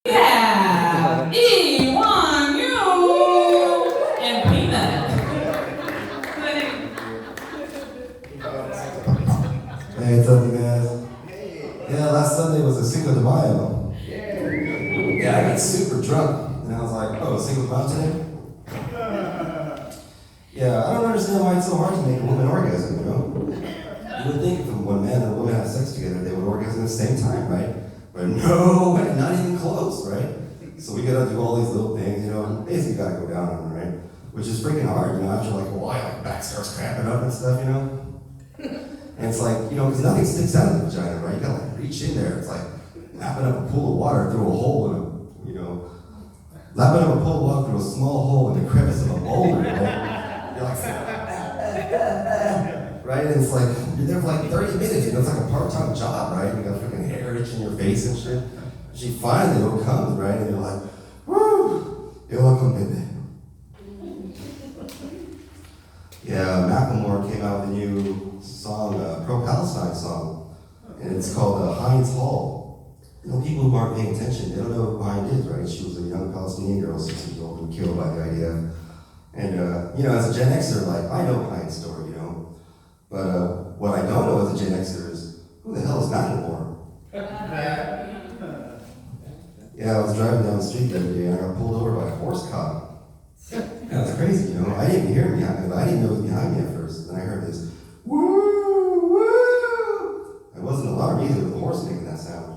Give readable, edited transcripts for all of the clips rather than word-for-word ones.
Yeah, E1U and Peanut. Hey, what's up, you guys? Yeah, last Sunday was a Cinco de Mayo. Yeah, I got super drunk, and I was like, oh, Cinco de Mayo today? Yeah, I don't understand why it's so hard to make a woman orgasm, you know? You would think if when a man and a woman have sex together, they would orgasm at the same time, right? But no, not even close, right? So we gotta do all these little things, you know, and basically gotta go down on it, right? Which is freaking hard, you know, after like a while, like back starts cramping up and stuff, you know? And it's like, you know, because nothing sticks out of the vagina, right? You gotta like reach in there. It's like lapping up a pool of water through a hole in a, you know, lapping up a pool of water through a small hole in the crevice of a boulder, right? You're like, right? And it's like, you're there for like 30 minutes, you know, it's like a part-time job, right? You got freaking hair itching your face and shit. She finally comes, right? And you're like, woo, you're welcome, baby. Yeah, Macklemore came out with a new song, a pro-Palestine song, and it's called Heinz Hall. You know, people who aren't paying attention, they don't know who Heinz is, right? She was a young Palestinian girl, 6 years old, and killed by the IDF. And, you know, as a Gen Xer, like, I know Heinz's story, you know? But what I don't know as a Gen Xer is, who the hell is Macklemore? Yeah, I was driving down the street the other day, and I got pulled over by a horse cop. Yeah, it's crazy, you know? I didn't hear him behind me, but I didn't know it was behind me at first. Then I heard this, woo, woo! I wasn't alarmed either with the horse making that sound.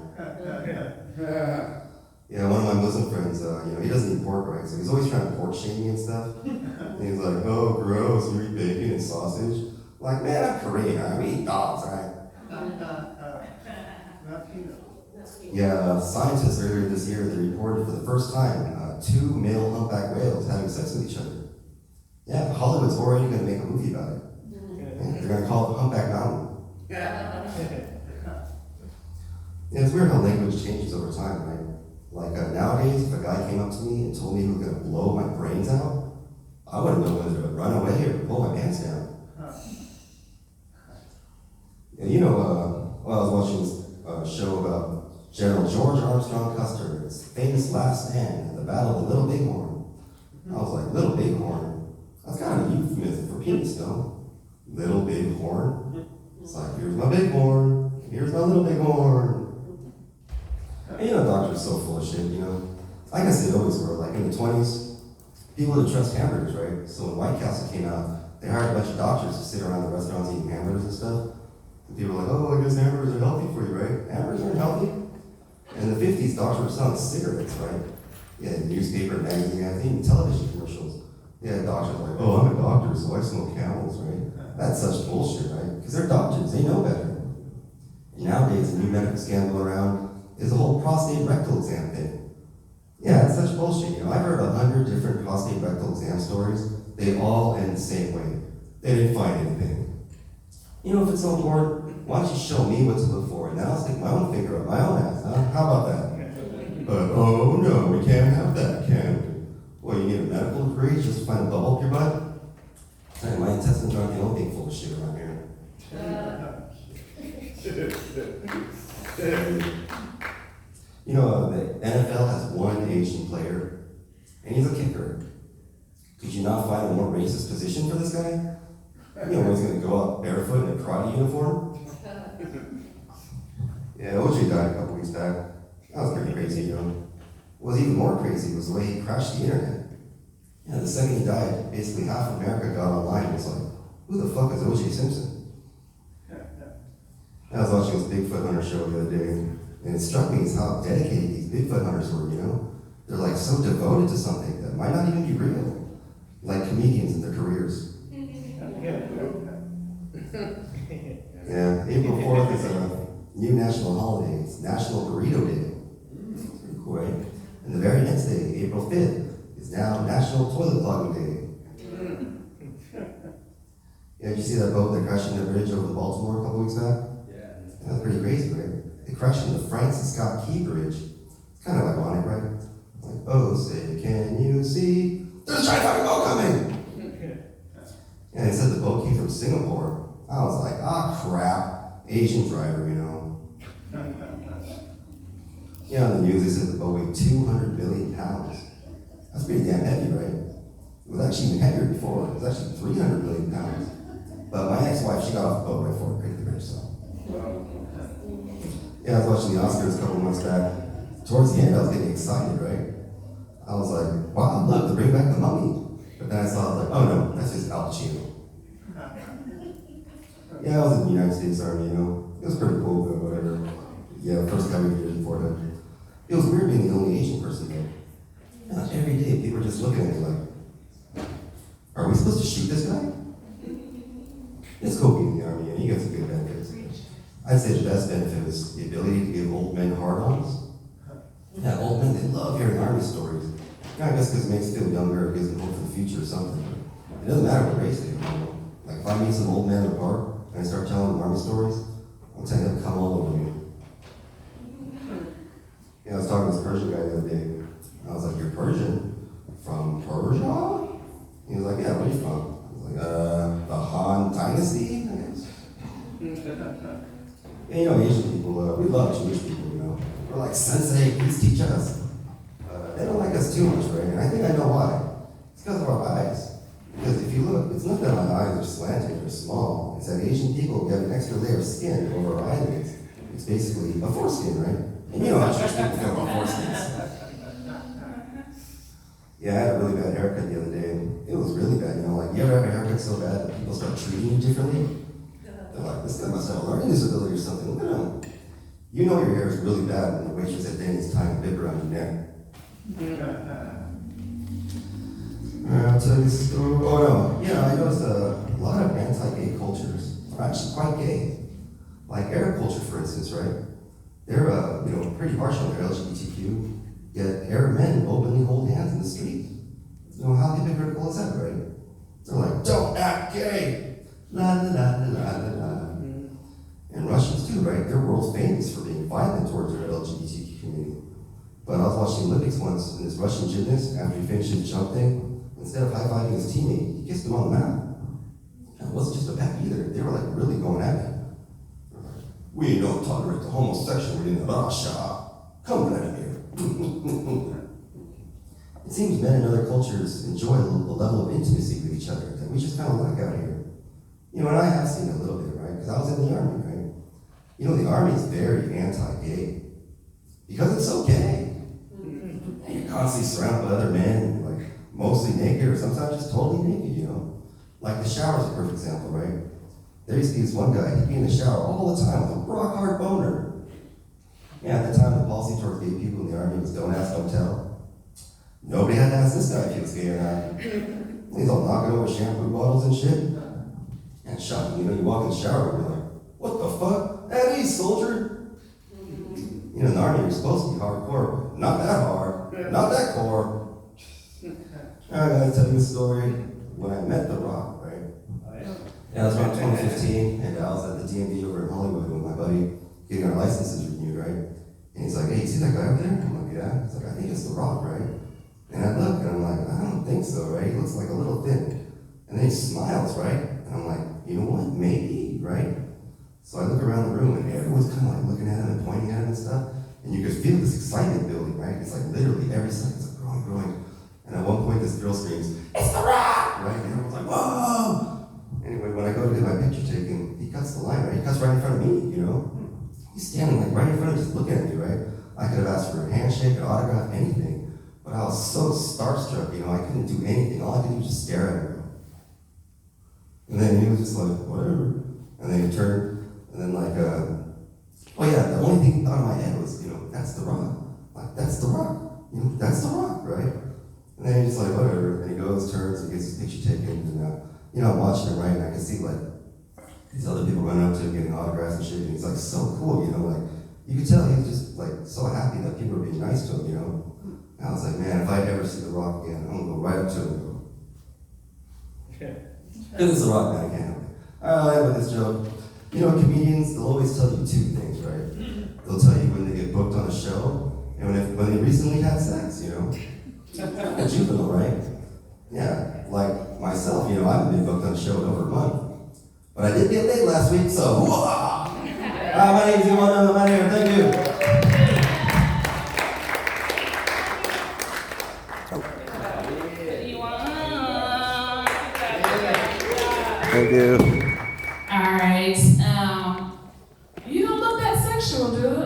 Yeah, one of my Muslim friends, you know, he doesn't eat pork, right? So he's always trying to pork shame me and stuff. And he's like, oh, gross, you eat bacon and sausage. I'm like, man, I'm Korean, right? We eat dogs, right? Yeah, scientists earlier this year, they reported for the first time 2 male humpback whales having sex with each other. Yeah, Hollywood's already going to make a movie about it. And they're going to call it Humpback Mountain. Yeah, it's weird how language changes over time, right? Like nowadays, if a guy came up to me and told me he was going to blow my brains out, I wouldn't know whether to run away or pull my pants down. Yeah, you know, I was watching this show about General George Armstrong Custer, his famous last stand at the Battle of the Little Bighorn. I was like, Little Bighorn? That's kind of a euphemism for penis, no? Little Bighorn? It's like, here's my bighorn, here's my little bighorn. And you know, doctors are so full of shit, you know? I guess they always were. Like in the 20s, people didn't trust hamburgers, right? So when White Castle came out, they hired a bunch of doctors to sit around the restaurants eating hamburgers and stuff. And people were like, oh, I guess hamburgers are healthy for you, right? Hamburgers aren't healthy. In the 50s, doctors were selling cigarettes, right? Yeah, newspaper, magazine, even television commercials. Yeah, doctors were like, oh, I'm a doctor, so I smoke Camels, right? That's such bullshit, right? Because they're doctors, they know better. And nowadays, the new medical scandal around is the whole prostate rectal exam thing. Yeah, it's such bullshit, you know? I've heard 100 different prostate rectal exam stories. They all end the same way. They didn't find anything. You know, if it's so important, why don't you show me what to look for, and then I'll stick my own finger up my own ass, huh? How about that? But, oh no, we can't have that, can we? Well, you need a medical degree just to find a bubble up your butt? Hey, my intestines aren't the only thing full of shit around here. You know, the NFL has one Asian player, and he's a kicker. Could you not find a more racist position for this guy? You know, he's going to go out barefoot in a karate uniform? Yeah, OJ died a couple weeks back. That was pretty crazy, you know. What was even more crazy was the way he crashed the internet. Yeah, the second he died, basically half of America got online and was like, who the fuck is OJ Simpson? I was watching this Bigfoot hunter show the other day, and it struck me as how dedicated these Bigfoot hunters were, you know? They're like so devoted to something that might not even be real. Like comedians in their careers. Yeah, April 4th is a new national holiday. It's National Burrito Day. It's pretty cool, right? And the very next day, April 5th, is now National Toilet Clogging Day. Yeah, did you see that boat that crashed into the bridge over Baltimore a couple weeks back? Yeah. That's pretty crazy, right? It crashed into the Francis Scott Key Bridge. It's kind of ironic, right? Like, oh, say, can you see? There's a giant fucking boat coming! And they said the boat came from Singapore. I was like, ah, crap. Asian driver, you know. Yeah, on the news, they said the boat weighed 200 That's pretty damn heavy, right? It was actually even heavier before. It was actually 300 million pounds. But my ex-wife, she got off the boat right before it crazy rich, so. Yeah, I was watching the Oscars a couple months back. Towards the end, I was getting excited, right? I was like, wow, look, they bring back the mummy. But then I saw, I was like, oh no, that's just Al Pacino. Yeah, I was in the United States Army, It was pretty cool, but whatever. Yeah, first time we did it for him. It was weird being the only Asian person there. And every day, people were just looking at me like, are we supposed to shoot this guy? It's cool being in the Army, and you get some good benefits. I'd say the best benefit is the ability to give old men hard-ons. Yeah, old men, they love hearing Army stories. Yeah, I guess because it makes them feel younger, it gives them hope for the future or something. But it doesn't matter what race they are. Like if I meet some old man in the park and I start telling them Army stories, I'll tell them to come all over me. Yeah, I was talking to this Persian guy the other day. I was like, you're Persian? From Persia? He was like, yeah, where are you from? I was like, the Han Dynasty, I guess. Yeah, Asian people, we love Jewish people, We're like, sensei, please teach us. They don't like us too much, right? And I think I know why. It's because of our eyes. Because if you look, it's not that my eyes are slanted or small. It's that Asian people get an extra layer of skin over our eyelids. It's basically a foreskin, right? And you know how Jewish people feel about foreskins. Yeah, I had a really bad haircut the other day. It was really bad, Like, you ever have a haircut so bad that people start treating you differently? They're like, this guy must have a learning disability or something. Look at him. You know your hair is really bad when the waitress at Denny's tying a bib around your neck. I'll tell you this story. Oh no, I noticed a lot of anti-gay cultures are actually quite gay. Like Arab culture, for instance, right? They're pretty harsh on their LGBTQ. Yet Arab men openly hold hands in the street. How hypocritical is that, right? They're like, don't act gay. La la la la la la. And Russians too, right? They're world famous for being violent towards their LGBTQ community. But I was watching the Olympics once, and this Russian gymnast, after he finished his jump thing, instead of high-fiving his teammate, he kissed him on the mouth. And it wasn't just a peck either. They were like really going at it. We don't tolerate the homosexuality in Russia. Come right here. It seems men in other cultures enjoy a level of intimacy with each other that we just kind of lack out here. And I have seen it a little bit, right? Because I was in the Army, right? The Army is very anti-gay. Because it's so gay. And you're constantly surrounded by other men, like mostly naked or sometimes just totally naked, Like the shower's a perfect example, right? There used to be this one guy, he'd be in the shower all the time with a rock hard boner. Yeah, at the time the policy towards gay people in the Army was don't ask, don't tell. Nobody had to ask this guy if he was gay or not. He's all knocking over shampoo bottles and shit. And shocking, you walk in the shower and you're like, what the fuck? At ease, soldier. In the Army, you're supposed to be hardcore, but not that hard, not that core. I gotta tell you a story. When I met The Rock, right? Yeah, it was around 2015, and I was at the DMV over in Hollywood with my buddy getting our licenses renewed, right? And he's like, hey, you see that guy over there? I'm like, yeah. He's like, I think it's The Rock, right? And I look, and I'm like, I don't think so, right? He looks like a little thin. And then he smiles, right? And I'm like, you know what? Maybe, right? So I look around the room, and everyone's kind of like looking at him and pointing at him and stuff. And you could feel this excitement building, right? It's like literally every second it's like growing. And at one point, this girl screams, it's The Rock! Right? And everyone's like, whoa! Anyway, when I go to get my picture taken, he cuts the line, right? He cuts right in front of me, He's standing like right in front of me, just looking at me, right? I could have asked for a handshake, an autograph, anything. But I was so starstruck, I couldn't do anything. All I could do was just stare at him. And then he was just like, whatever. And then he turned, and then the only thing thought in my head was, that's The Rock. Like, that's The Rock. That's The Rock, right? And then he's just like, whatever. And he goes, turns, and gets his picture taken. And, I'm watching him, right? And I can see, these other people running up to him, getting autographs and shit. And he's, so cool, you could tell he was just, so happy that people were being nice to him, And I was like, man, if I ever see The Rock again, I'm going to go right up to him and go, because it's The Rock, man, I can't help it. I'll end with this joke. Comedians, they'll always tell you two things, right? They'll tell you when they get booked on a show, and when they recently had sex, A juvenile, right? Yeah, like myself, I haven't been booked on a show in over a month. But I did get laid last week, so my name's Iwan, I'm out here, thank you. Thank you. All right. You don't look that sexual, dude.